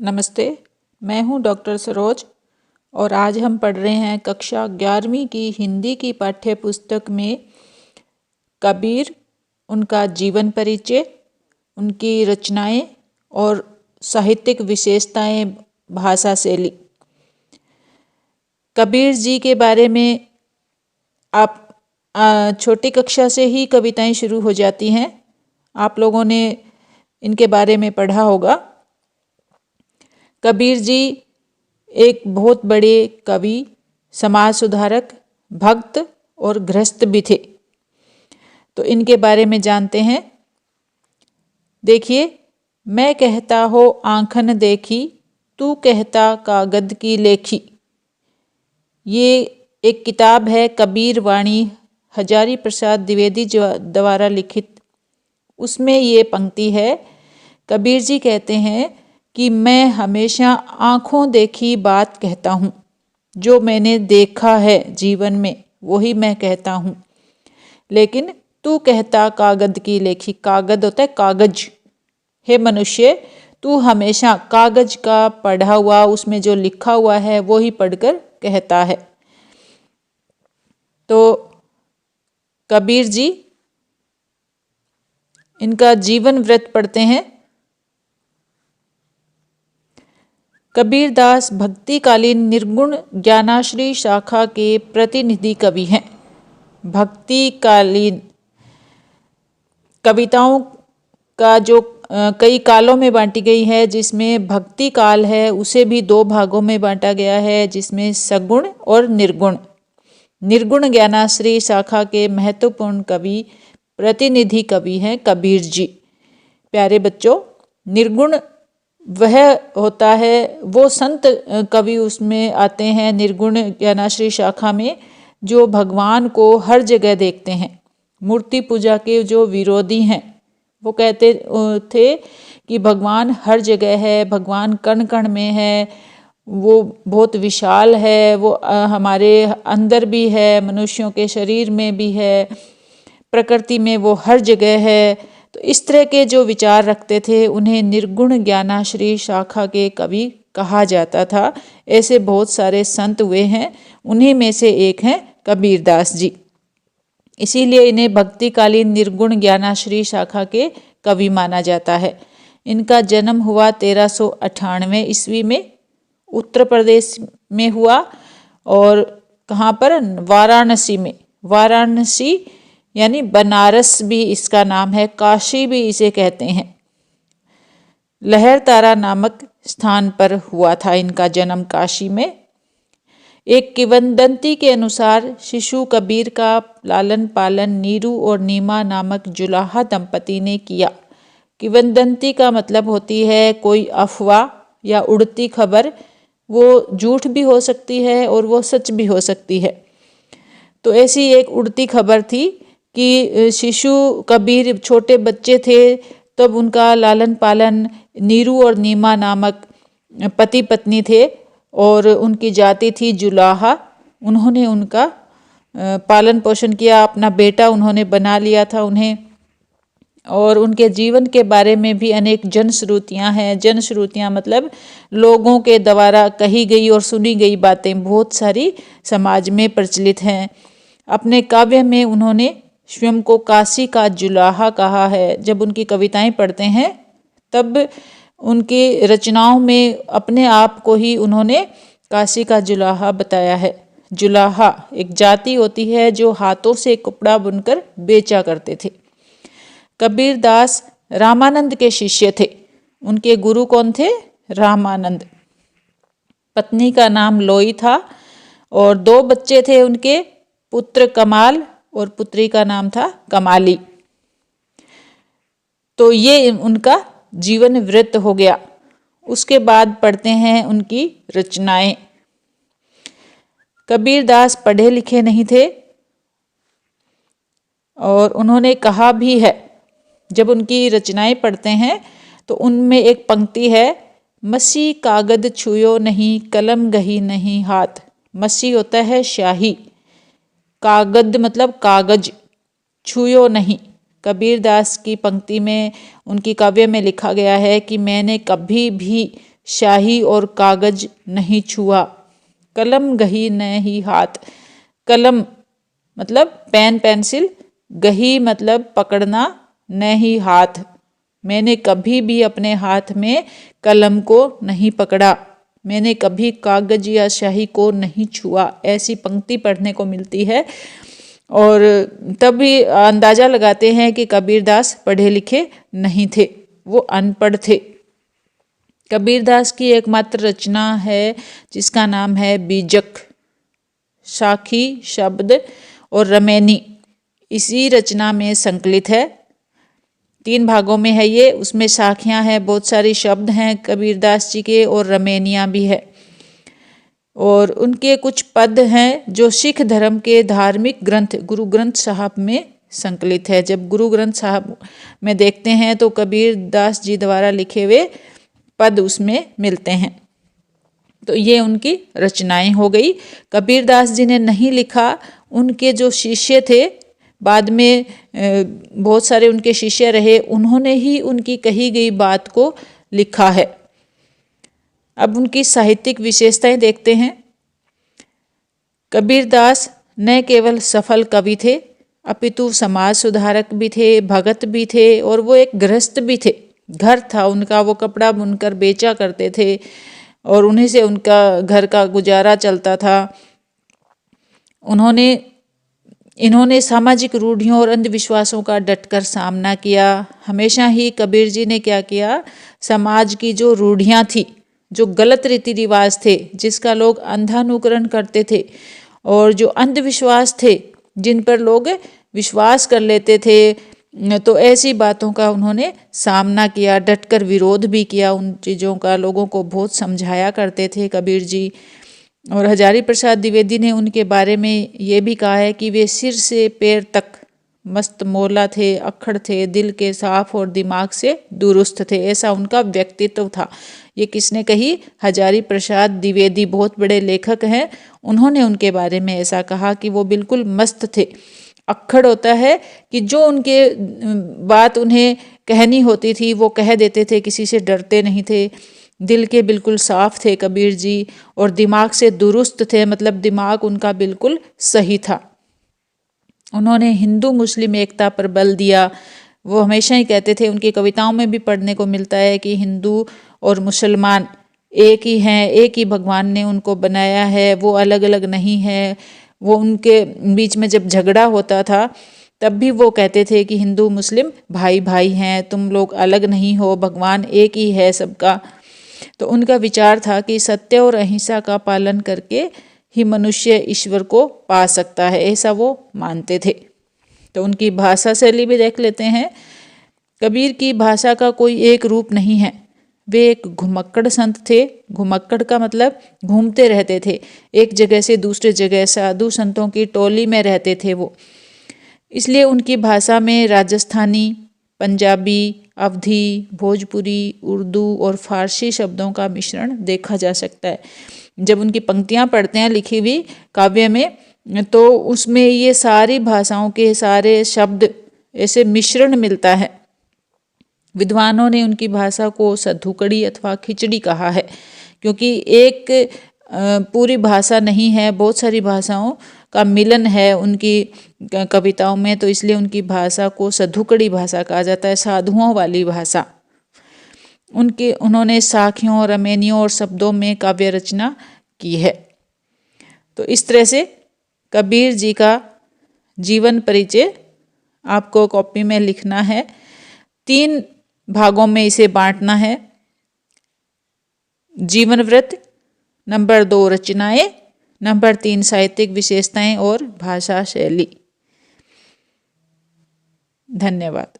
नमस्ते, मैं हूँ डॉक्टर सरोज और आज हम पढ़ रहे हैं कक्षा 11वीं की हिंदी की पाठ्य पुस्तक में कबीर, उनका जीवन परिचय, उनकी रचनाएं और साहित्यिक विशेषताएं, भाषा शैली। कबीर जी के बारे में आप छोटी कक्षा से ही कविताएं शुरू हो जाती हैं। आप लोगों ने इनके बारे में पढ़ा होगा। कबीर जी एक बहुत बड़े कवि, समाज सुधारक, भक्त और गृहस्थ भी थे। तो इनके बारे में जानते हैं। देखिए, मैं कहता हो आँखन देखी, तू कहता कागद की लेखी। ये एक किताब है कबीर वाणी, हजारी प्रसाद द्विवेदी द्वारा लिखित। उसमें ये पंक्ति है। कबीर जी कहते हैं कि मैं हमेशा आँखों देखी बात कहता हूँ, जो मैंने देखा है जीवन में वही मैं कहता हूँ। लेकिन तू कहता कागद की लेखी, कागद होता है कागज। हे मनुष्य, तू हमेशा कागज का पढ़ा हुआ, उसमें जो लिखा हुआ है वो ही पढ़कर कहता है। तो कबीर जी, इनका जीवन वृत्त पढ़ते हैं। कबीरदास भक्तिकालीन निर्गुण ज्ञानाश्री शाखा के प्रतिनिधि कवि हैं। भक्तिकालीन कविताओं का जो कई कालों में बांटी गई है, जिसमें भक्ति काल है उसे भी दो भागों में बांटा गया है, जिसमें सगुण और निर्गुण। निर्गुण ज्ञानाश्री शाखा के महत्वपूर्ण कवि, प्रतिनिधि कवि हैं कबीर जी। प्यारे बच्चों, निर्गुण वह होता है, वो संत कवि उसमें आते हैं निर्गुण ज्ञानाश्री शाखा में, जो भगवान को हर जगह देखते हैं। मूर्ति पूजा के जो विरोधी हैं वो कहते थे कि भगवान हर जगह है, भगवान कण कण में है, वो बहुत विशाल है, वो हमारे अंदर भी है, मनुष्यों के शरीर में भी है, प्रकृति में वो हर जगह है। तो इस तरह के जो विचार रखते थे उन्हें निर्गुण ज्ञानाश्री शाखा के कवि कहा जाता था। ऐसे बहुत सारे संत हुए हैं, उन्हीं में से एक हैं कबीरदास जी। इसीलिए इन्हें भक्तिकालीन निर्गुण ज्ञानाश्री शाखा के कवि माना जाता है। इनका जन्म हुआ 1398 ईस्वी में, उत्तर प्रदेश में हुआ। और कहाँ पर? वाराणसी में। वाराणसी यानी बनारस भी इसका नाम है, काशी भी इसे कहते हैं। लहरतारा नामक स्थान पर हुआ था इनका जन्म, काशी में। एक किंवदंती के अनुसार शिशु कबीर का लालन पालन नीरू और नीमा नामक जुलाहा दंपति ने किया। किंवदंती का मतलब होती है कोई अफवाह या उड़ती खबर। वो झूठ भी हो सकती है और वो सच भी हो सकती है। तो ऐसी एक उड़ती खबर थी कि शिशु कबीर छोटे बच्चे थे, तब उनका लालन पालन नीरू और नीमा नामक पति पत्नी थे और उनकी जाति थी जुलाहा। उन्होंने उनका पालन पोषण किया, अपना बेटा उन्होंने बना लिया था उन्हें। और उनके जीवन के बारे में भी अनेक जनश्रुतियाँ हैं। जनश्रुतियाँ मतलब लोगों के द्वारा कही गई और सुनी गई बातें बहुत सारी समाज में प्रचलित हैं। अपने काव्य में उन्होंने स्वयं को काशी का जुलाहा कहा है। जब उनकी कविताएं पढ़ते हैं तब उनकी रचनाओं में अपने आप को ही उन्होंने काशी का जुलाहा बताया है। जुलाहा एक जाति होती है जो हाथों से कपड़ा बुनकर बेचा करते थे। कबीरदास रामानंद के शिष्य थे। उनके गुरु कौन थे? रामानंद। पत्नी का नाम लोई था और दो बच्चे थे उनके, पुत्र कमाल और पुत्री का नाम था कमाली। तो ये उनका जीवन वृत्त हो गया। उसके बाद पढ़ते हैं उनकी रचनाएं। कबीरदास पढ़े लिखे नहीं थे और उन्होंने कहा भी है, जब उनकी रचनाएं पढ़ते हैं तो उनमें एक पंक्ति है, मसी कागद छुयो नहीं, कलम गही नहीं हाथ। मसी होता है शाही, कागद मतलब कागज, छुयो नहीं। कबीरदास की पंक्ति में, उनकी काव्य में लिखा गया है कि मैंने कभी भी शाही और कागज नहीं छुआ, कलम गही न ही हाथ। कलम मतलब पेन पेंसिल, गही मतलब पकड़ना, न ही हाथ मैंने कभी भी अपने हाथ में कलम को नहीं पकड़ा, मैंने कभी कागज या स्याही को नहीं छुआ। ऐसी पंक्ति पढ़ने को मिलती है और तब भी अंदाजा लगाते हैं कि कबीरदास पढ़े लिखे नहीं थे, वो अनपढ़ थे। कबीरदास की एकमात्र रचना है जिसका नाम है बीजक। साखी शब्द और रमैनी इसी रचना में संकलित है। 3 भागों में है ये, उसमें साखियां हैं, बहुत सारे शब्द हैं कबीरदास जी के और रमैनियाँ भी है। और उनके कुछ पद हैं जो सिख धर्म के धार्मिक ग्रंथ गुरु ग्रंथ साहब में संकलित है। जब गुरु ग्रंथ साहब में देखते हैं तो कबीरदास जी द्वारा लिखे हुए पद उसमें मिलते हैं। तो ये उनकी रचनाएं हो गई। कबीरदास जी ने नहीं लिखा, उनके जो शिष्य थे, बाद में बहुत सारे उनके शिष्य रहे, उन्होंने ही उनकी कही गई बात को लिखा है। अब उनकी साहित्यिक विशेषताएं देखते हैं। कबीरदास न केवल सफल कवि थे अपितु समाज सुधारक भी थे, भगत भी थे और वो एक गृहस्थ भी थे। घर था उनका, वो कपड़ा बुनकर बेचा करते थे और उन्हीं से उनका घर का गुजारा चलता था। इन्होंने सामाजिक रूढ़ियों और अंधविश्वासों का डटकर सामना किया। हमेशा ही कबीर जी ने क्या किया, समाज की जो रूढ़ियाँ थी, जो गलत रीति रिवाज थे, जिसका लोग अंधानुकरण करते थे और जो अंधविश्वास थे जिन पर लोग विश्वास कर लेते थे, तो ऐसी बातों का उन्होंने सामना किया, डटकर विरोध भी किया उन चीज़ों का। लोगों को बहुत समझाया करते थे कबीर जी। और हजारी प्रसाद द्विवेदी ने उनके बारे में ये भी कहा है कि वे सिर से पैर तक मस्त मौला थे, अक्खड़ थे, दिल के साफ और दिमाग से दुरुस्त थे। ऐसा उनका व्यक्तित्व था। ये किसने कही? हजारी प्रसाद द्विवेदी, बहुत बड़े लेखक हैं। उन्होंने उनके बारे में ऐसा कहा कि वो बिल्कुल मस्त थे। अक्खड़ होता है कि जो उनके बात उन्हें कहनी होती थी वो कह देते थे, किसी से डरते नहीं थे। दिल के बिल्कुल साफ थे कबीर जी और दिमाग से दुरुस्त थे, मतलब दिमाग उनका बिल्कुल सही था। उन्होंने हिंदू मुस्लिम एकता पर बल दिया। वो हमेशा ही कहते थे, उनकी कविताओं में भी पढ़ने को मिलता है कि हिंदू और मुसलमान एक ही हैं, एक ही भगवान ने उनको बनाया है, वो अलग अलग नहीं है। वो उनके बीच में जब झगड़ा होता था तब भी वो कहते थे कि हिंदू मुस्लिम भाई भाई हैं, तुम लोग अलग नहीं हो, भगवान एक ही है सबका। तो उनका विचार था कि सत्य और अहिंसा का पालन करके ही मनुष्य ईश्वर को पा सकता है, ऐसा वो मानते थे। तो उनकी भाषा शैली भी देख लेते हैं। कबीर की भाषा का कोई एक रूप नहीं है। वे एक घुमक्कड़ संत थे। घुमक्कड़ का मतलब घूमते रहते थे, एक जगह से दूसरे जगह, साधु संतों की टोली में रहते थे वो। इसलिए उनकी भाषा में राजस्थानी, पंजाबी, अवधी, भोजपुरी, उर्दू और फारसी शब्दों का मिश्रण देखा जा सकता है। जब उनकी पंक्तियाँ पढ़ते हैं लिखी हुई काव्य में, तो उसमें ये सारी भाषाओं के सारे शब्द ऐसे मिश्रण मिलता है। विद्वानों ने उनकी भाषा को सधुकड़ी अथवा खिचड़ी कहा है, क्योंकि एक पूरी भाषा नहीं है, बहुत सारी भाषाओं का मिलन है उनकी कविताओं में, तो इसलिए उनकी भाषा को सधुकड़ी भाषा कहा जाता है, साधुओं वाली भाषा। उन्होंने साखियों, रमैनियों और शब्दों में काव्य रचना की है। तो इस तरह से कबीर जी का जीवन परिचय आपको कॉपी में लिखना है। 3 भागों में इसे बांटना है। जीवन व्रत, नंबर 2 रचनाएं, नंबर 3 साहित्यिक विशेषताएं और भाषा शैली। धन्यवाद।